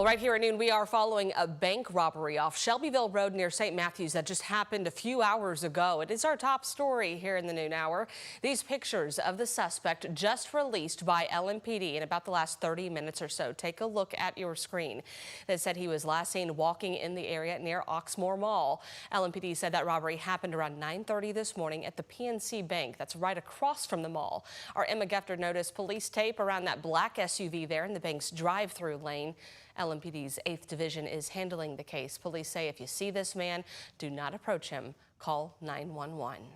Right here at noon, we are following a bank robbery off Shelbyville Road near St. Matthews that just happened a few hours ago. It is our top story here in the noon hour. These pictures of the suspect just released by LMPD in about the last 30 minutes or so. Take a look at your screen. They said he was last seen walking in the area near Oxmoor Mall. LMPD said that robbery happened around 9:30 this morning at the PNC Bank. That's right across from the mall. Our Emma Gefter noticed police tape around that black SUV there in the bank's drive-through lane. LMPD's 8th Division is handling the case. Police say if you see this man, do not approach him. Call 911.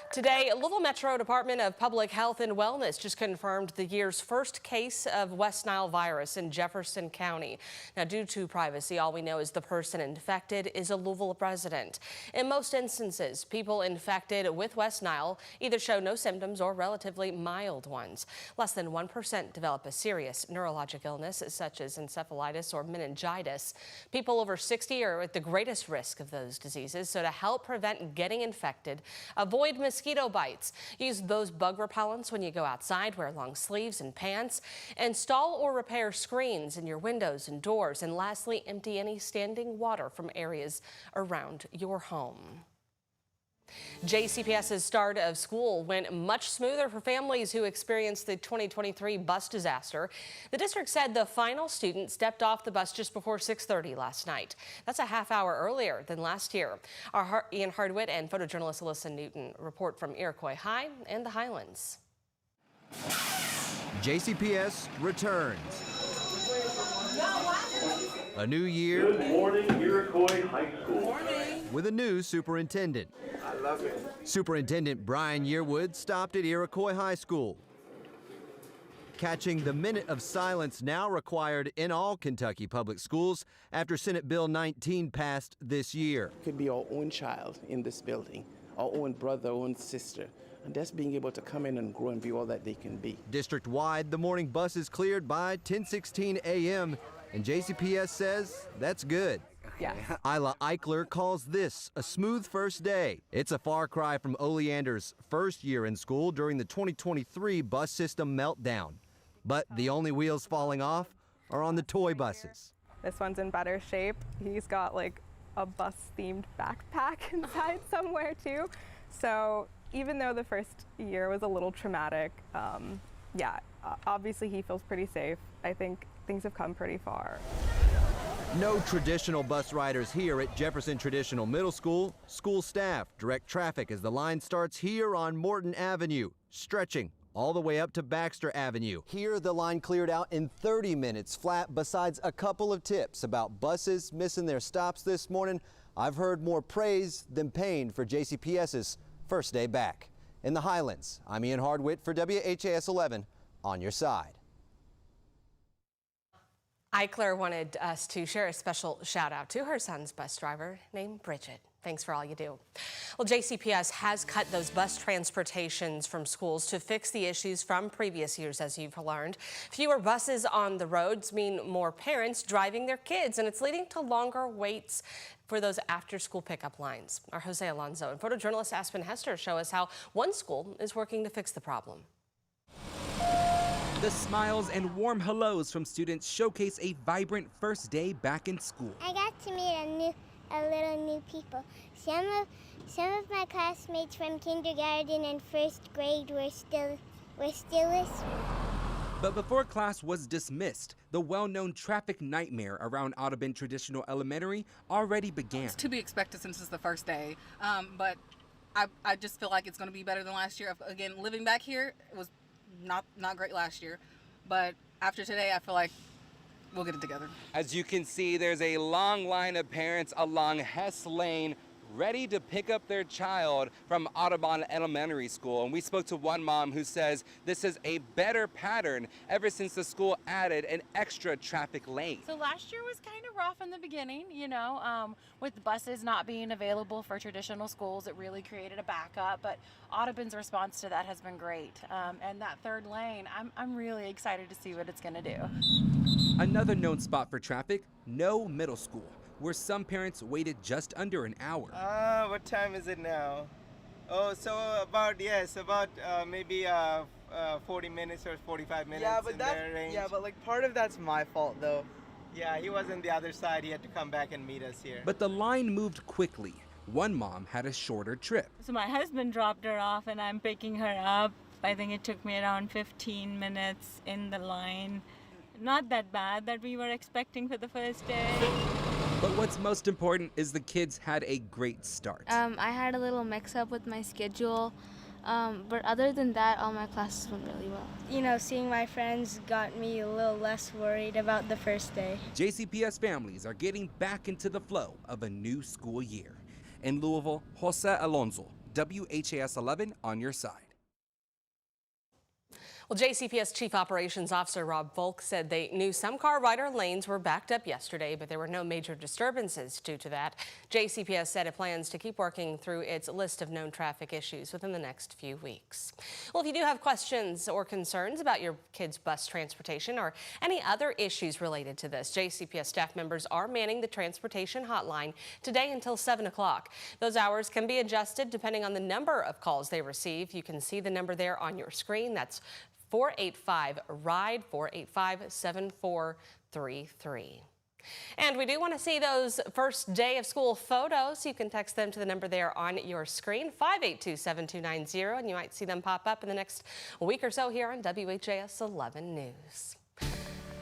Today, Louisville Metro Department of Public Health and Wellness just confirmed the year's first case of West Nile virus in Jefferson County. Now, due to privacy, all we know is the person infected is a Louisville resident. In most instances, people infected with West Nile either show no symptoms or relatively mild ones. Less than 1% develop a serious neurologic illness such as encephalitis or meningitis. People over 60 are at the greatest risk of those diseases, so to help prevent getting infected, avoid mosquito bites. Use those bug repellents when you go outside. Wear long sleeves and pants. Install or repair screens in your windows and doors. And lastly, empty any standing water from areas around your home. JCPS's start of school went much smoother for families who experienced the 2023 bus disaster. The district said the final student stepped off the bus just before 6:30 last night. That's a half hour earlier than last year. Our Ian Hardwitt and photojournalist Alyssa Newton report from Iroquois High and the Highlands. JCPS Returns. A new year. Good morning, Iroquois High School. Morning. With a new superintendent. I love it. Superintendent Brian Yearwood stopped at Iroquois High School, catching the minute of silence now required in all Kentucky public schools after Senate Bill 19 passed this year. Could be our own child in this building, our own brother, our own sister, and just being able to come in and grow and be all that they can be. District-wide, the morning buses cleared by 10:16 a.m., and JCPS says that's good. Yeah. Isla Eichler calls this a smooth first day. It's a far cry from Oleander's first year in school during the 2023 bus system meltdown. But the only wheels falling off are on the toy buses. This one's in better shape. He's got like a bus-themed backpack inside somewhere too. So even though the first year was a little traumatic, obviously he feels pretty safe. I think things have come pretty far. No traditional bus riders here at Jefferson Traditional Middle School. School staff direct traffic as the line starts here on Morton Avenue, stretching all the way up to Baxter Avenue. Here, the line cleared out in 30 minutes flat. Besides a couple of tips about buses missing their stops this morning, I've heard more praise than pain for JCPS's first day back. In the Highlands, I'm Ian Hardwitt for WHAS11 on your side. Eichler wanted us to share a special shout out to her son's bus driver named Bridget. Thanks for all you do. Well, JCPS has cut those bus transportations from schools to fix the issues from previous years, as you've learned. Fewer buses on the roads mean more parents driving their kids, and it's leading to longer waits for those after-school pickup lines. Our Jose Alonso and photojournalist Aspen Hester show us how one school is working to fix the problem. The smiles and warm hellos from students showcase a vibrant first day back in school. I got to meet a little new people. Some of my classmates from kindergarten and first grade were still listening. But before class was dismissed, the well-known traffic nightmare around Audubon Traditional Elementary already began. It's to be expected since it's the first day, but I just feel like it's going to be better than last year. Again, living back here, it was not great last year, but after today I feel like we'll get it together. As you can see, there's a long line of parents along Hess Lane ready to pick up their child from Audubon Elementary School. And we spoke to one mom who says this is a better pattern ever since the school added an extra traffic lane. So last year was kind of rough in the beginning, with buses not being available for traditional schools. It really created a backup, but Audubon's response to that has been great. And that third lane, I'm really excited to see what it's going to do. Another known spot for traffic, No Middle School, where some parents waited just under an hour. What time is it now? Oh, so about maybe 40 minutes or 45 minutes. Yeah, but like part of that's my fault though. Yeah, he was on the other side. He had to come back and meet us here. But the line moved quickly. One mom had a shorter trip. So my husband dropped her off and I'm picking her up. I think it took me around 15 minutes in the line. Not that bad that we were expecting for the first day. But what's most important is the kids had a great start. I had a little mix-up with my schedule, but other than that, all my classes went really well. You know, seeing my friends got me a little less worried about the first day. JCPS families are getting back into the flow of a new school year. In Louisville, Jose Alonso, WHAS11 on your side. Well, JCPS Chief Operations Officer Rob Volk said they knew some car rider lanes were backed up yesterday, but there were no major disturbances due to that. JCPS said it plans to keep working through its list of known traffic issues within the next few weeks. Well, if you do have questions or concerns about your kids' bus transportation or any other issues related to this, JCPS staff members are manning the transportation hotline today until 7 o'clock. Those hours can be adjusted depending on the number of calls they receive. You can see the number there on your screen. That's 485-RIDE, 485-7433. And we do want to see those first day of school photos. You can text them to the number there on your screen, 582-7290, and you might see them pop up in the next week or so here on WHAS 11 News.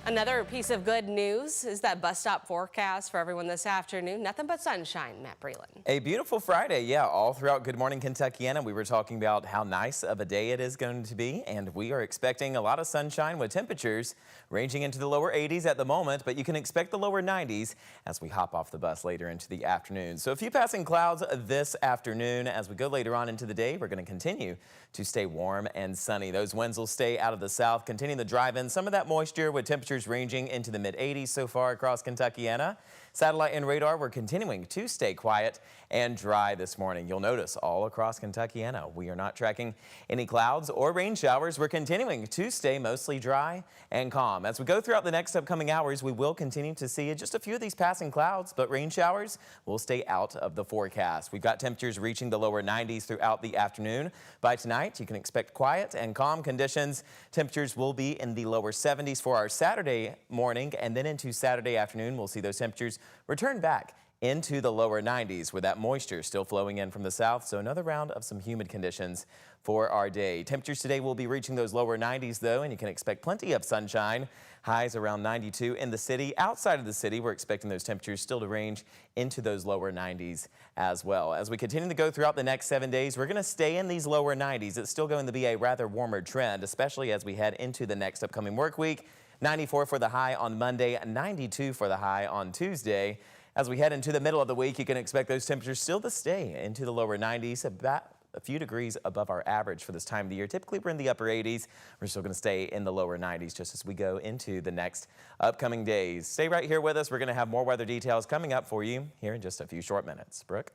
Another piece of good news is that bus stop forecast for everyone this afternoon. Nothing but sunshine, Matt Breland. A beautiful Friday, yeah, all throughout Good Morning Kentuckiana. We were talking about how nice of a day it is going to be, and we are expecting a lot of sunshine with temperatures ranging into the lower 80s at the moment, but you can expect the lower 90s as we hop off the bus later into the afternoon. So a few passing clouds this afternoon. As we go later on into the day, we're going to continue to stay warm and sunny. Those winds will stay out of the south, continue the drive in. Some of that moisture with temperatures ranging into the mid-80s so far across Kentuckiana. Satellite and radar, we're continuing to stay quiet and dry this morning. You'll notice all across Kentuckiana, we are not tracking any clouds or rain showers. We're continuing to stay mostly dry and calm. As we go throughout the next upcoming hours, we will continue to see just a few of these passing clouds, but rain showers will stay out of the forecast. We've got temperatures reaching the lower 90s throughout the afternoon. By tonight, you can expect quiet and calm conditions. Temperatures will be in the lower 70s for our Saturday morning, and then into Saturday afternoon, we'll see those temperatures return back into the lower 90s with that moisture still flowing in from the south. So another round of some humid conditions for our day. Temperatures today will be reaching those lower 90s though, and you can expect plenty of sunshine. Highs around 92 in the city. Outside of the city, we're expecting those temperatures still to range into those lower 90s as well. As we continue to go throughout the next 7 days, we're going to stay in these lower 90s. It's still going to be a rather warmer trend, especially as we head into the next upcoming work week. 94 for the high on Monday, 92 for the high on Tuesday. As we head into the middle of the week, you can expect those temperatures still to stay into the lower 90s, about a few degrees above our average for this time of the year. Typically, we're in the upper 80s. We're still going to stay in the lower 90s just as we go into the next upcoming days. Stay right here with us. We're going to have more weather details coming up for you here in just a few short minutes. Brooke?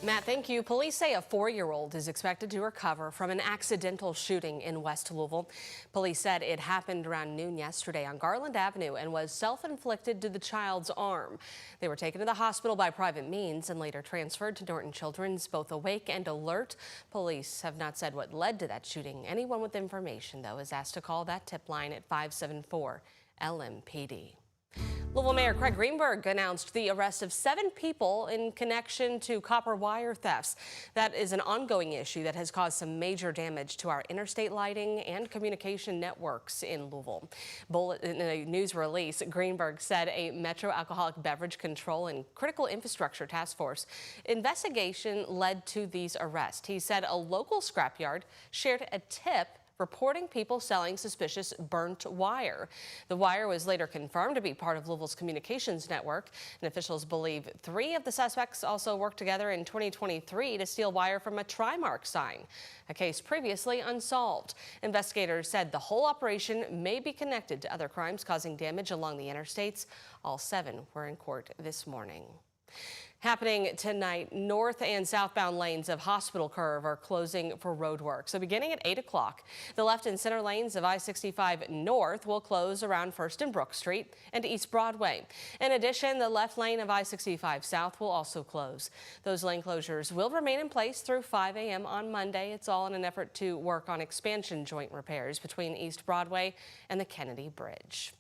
Matt, thank you. Police say a 4-year-old is expected to recover from an accidental shooting in West Louisville. Police said it happened around noon yesterday on Garland Avenue and was self-inflicted to the child's arm. They were taken to the hospital by private means and later transferred to Norton Children's, both awake and alert. Police have not said what led to that shooting. Anyone with information, though, is asked to call that tip line at 574-LMPD. Louisville Mayor Craig Greenberg announced the arrest of 7 people in connection to copper wire thefts. That is an ongoing issue that has caused some major damage to our interstate lighting and communication networks in Louisville. In a news release, Greenberg said a Metro Alcoholic Beverage Control and Critical Infrastructure Task Force investigation led to these arrests. He said a local scrapyard shared a tip reporting people selling suspicious burnt wire. The wire was later confirmed to be part of Louisville's communications network, and officials believe 3 of the suspects also worked together in 2023 to steal wire from a Trimark sign, a case previously unsolved. Investigators said the whole operation may be connected to other crimes causing damage along the interstates. All 7 were in court this morning. Happening tonight, north and southbound lanes of Hospital Curve are closing for road work. So beginning at 8 o'clock, the left and center lanes of I-65 North will close around 1st and Brook Street and East Broadway. In addition, the left lane of I-65 South will also close. Those lane closures will remain in place through 5 a.m. on Monday. It's all in an effort to work on expansion joint repairs between East Broadway and the Kennedy Bridge.